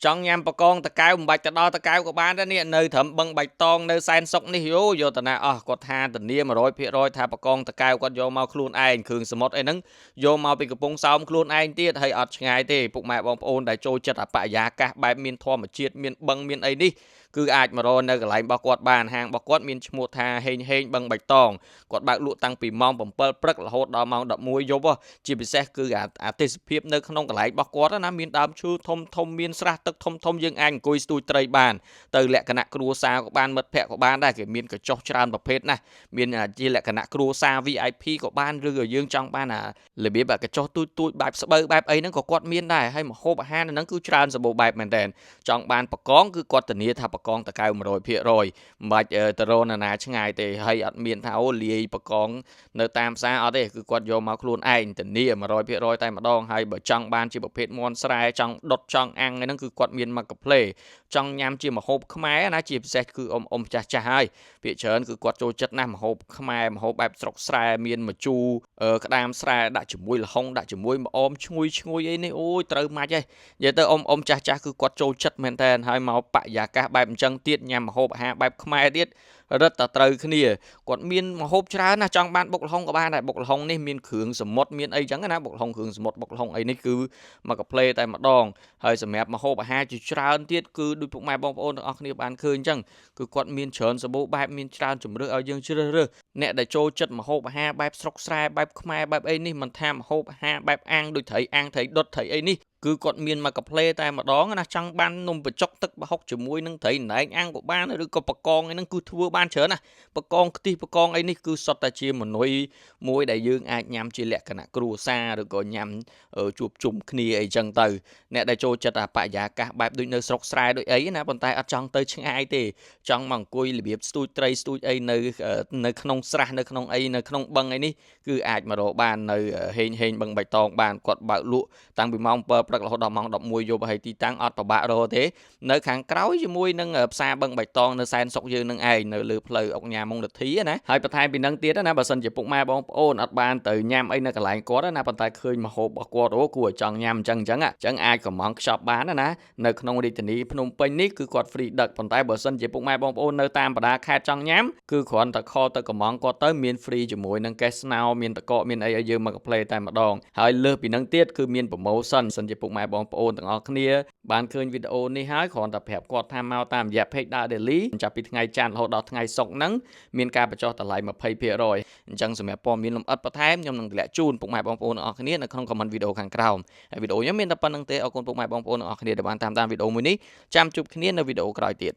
ចង់ញ៉ាំបកងតកៅមិនបាច់ទៅដល់តកៅក៏បានដែរនេះនៅត្រឹមបឹងបៃតងនៅសែនសុកនេះយកតាណាអស់គាត់ថាធានា100%ថាបកងតកៅគាត់យកមកខ្លួនឯងគ្រឿងសមុទ្រអីហ្នឹងយកមកពីកំពង់សោមខ្លួនឯងទៀតហើយអត់ឆ្ងាយទេពុកម៉ែបងប្អូនដែលចូលចិត្តបរិយាកាសបែបមានធម្មជាតិមានបឹងមានអីនេះគឺអាចមករកនៅកន្លែងរបស់គាត់បានហាងរបស់គាត់មានឈ្មោះថាហេងបឹងបៃតងគាត់បើកលក់តាំងពីម៉ោង7ព្រឹករហូតដល់ម៉ោង11យប់ជាពិសេសគឺអាទេសភាពនៅក្នុងកន្លែងរបស់គាត់ណាមានដើមឈើធំមានស្រះទឹកធំយើងអាចអង្គុយស្ទូចត្រីបានទៅលក្ខណៈគ្រួសារក៏បានមិត្តភ័ក្តិក៏បានដែរគេមានកញ្ចុះច្រើនប្រភេទណាមានជាលក្ខណៈគ្រួសារ VIP ក៏បានឬក៏យើងចង់បានរបៀបកញ្ចុះទូចបែបស្បូវបែបអីហ្នឹងក៏គាត់មានដែរហើយម្ហូបអាហារហ្នឹងគឺច្រើនសម្បូរបែបមែនតើចង់បានបកងគឺគាត់ធានាថាបកងតកៅ100%មិនបាច់ទៅរកណាឆ្ងាយទេហើយអត់មានថាអូលាយបកងនៅតាមផ្សារអត់ទេគឺគាត់យកមកខ្លួនឯងធានា100%តែម្ដងហើយបើចង់បានជាប្រភេទមាន់ស្រែចង់ដុតចង់អាំងហ្នឹងគឺគាត់មានមកកាផ្លេចង់ញ៉ាំជាម្ហូបខ្មែរណាជាពិសេសគឺអ៊ំចាស់ហើយភាគច្រើនគឺគាត់ចូលចិត្តណាស់ម្ហូបខ្មែរម្ហូបបែបស្រុកស្រែមានម្ជូរក្តាមស្រែដាក់ជាមួយល្ហុងដាក់ជាមួយម្អមឈ្ងុយអីនេះអូយត្រូវម៉ាច់ហើយនិយាយទៅអ៊ំចាស់គឺគាត់ចូលចិត្តមែនតើហើយមកបរិយាកាសបែបអញ្ចឹងទៀតញ៉ាំម្ហូបអាហារបែបខ្មែរទៀតរឹតតែត្រូវគ្នាគាត់មានម្ហូបច្រើនណាស់ចង់បានបុកល្ហុងក៏បានដែរបុកល្ហុងនេះមានគ្រឿងសមុទ្រមានអីចឹងណាបុកល្ហុងគ្រឿងសមុទ្របុកល្ហុងអីនេះគឺមកកាផ្លេតែម្ដងហើយសម្រាប់ម្ហូបអាហារជាច្រើនទៀតគឺដូចពុកម៉ែបងប្អូនទាំងអស់គ្នាបានឃើញចឹងគឺគាត់មានច្រើនសម្បូរបែបមានច្រើនជំរឿសឲ្យយើងជ្រើសរើសអ្នកដែលចូលចិត្តម្ហូបអាហារបែបស្រុកស្រែបែបខ្មែរបែបអីនេះមិនថាម្ហូបអាហារបែបអាំងដូចត្រីអាំងត្រីដុតត្រីអីនេះគឺគាត់មានមកកាផ្លេតែម្ដងណាចង់បាននំបញ្ចុកទឹកប្រហុកជាមួយនឹងត្រីណែងអាំងក៏បានឬក៏បកងអីហ្នឹងគឺធ្វើបានច្រើនណាបកងខ្ទិះបកងអីនេះគឺសុទ្ធតែជាមនុយមួយដែលយើងអាចញ៉ាំជាលក្ខណៈគ្រួសារឬក៏ញ៉ាំជួបជុំគ្នាអីចឹងទៅអ្នកដែលចូលចិត្តបរិយាកាសបែបដូចនៅស្រុកស្រែដូចអីណាប៉ុន្តែអត់ចង់ទៅឆ្ងាយទេចង់មកអង្គុយរបៀបស្ទូចត្រីស្ទូចអីនៅក្នុងស្រះនៅក្នុងអីនៅក្នុងបឹងអីនេះគឺអាចមករកបាននៅហេងបឹងបៃតងបានគាត់បើកលក់តាំងពីម៉ោង7ព្រឹករហូតដល់ម៉ោង11យប់ហើយទីតាំងអត់ពិបាករកទេនៅខាងក្រោយជាមួយនឹងផ្សារបឹងបៃតងនៅសែនសុកយើងនឹងឯងនៅលើផ្លូវអុកញ៉ាមុងលទ្ធីណាហើយបន្ថែមពីនឹងទៀតណាបើសិនជាពុកម៉ែបងប្អូនអត់បានទៅញ៉ាំអីនៅកន្លែងគាត់ណាប៉ុន្តែឃើញម្ហូបរបស់គាត់អូគួរឲ្យចង់ញ៉ាំអញ្ចឹងអាចកំងខ្ចប់បានណានៅក្នុងរាជធានីភ្នំពេញនេះគឺគាត់ free ដឹកប៉ុន្តែបើសិនជាពុកម៉ែបងប្អូននៅតាមបណ្ដាខេត្តចង់ញ៉ាំគឺគ្រាន់តែខលទៅកំងគាត់ទៅមាន free ជាមួយនឹងកេះស្នោមានតកកមានអីឲ្យយើងមកកាផ្លេតែម្ដងហើយលើសពីនឹងទៀតគឺមាន promotion សិនជាពុកម៉ែបងប្អូនទាំងអស់គ្នាបានឃើញវីដេអូនេះហើយគ្រាន់តែប្រាប់គាត់ថាមកតាមរយៈ page Da Daily ចាប់ពីថ្ងៃច័ន្ទរហូតដល់ថ្ងៃសុក្រហ្នឹងមានការបញ្ចុះតម្លៃ 20% អញ្ចឹងសម្រាប់ព័ត៌មានលម្អិតបន្ថែមខ្ញុំនឹងតម្លាក់ជូនពុកម៉ែបងប្អូនទាំងអស់គ្នានៅក្នុង comment វីដេអូខាងក្រោមហើយវីដេអូខ្ញុំមានតែប៉ុណ្្នឹងទេអរគុណពុកម៉ែបងប្អូនទាំងអស់គ្នាដែលបានតាមដានវីដេអូមួយនេះចាំជួបគ្នានៅវីដេអូក្រោយទៀត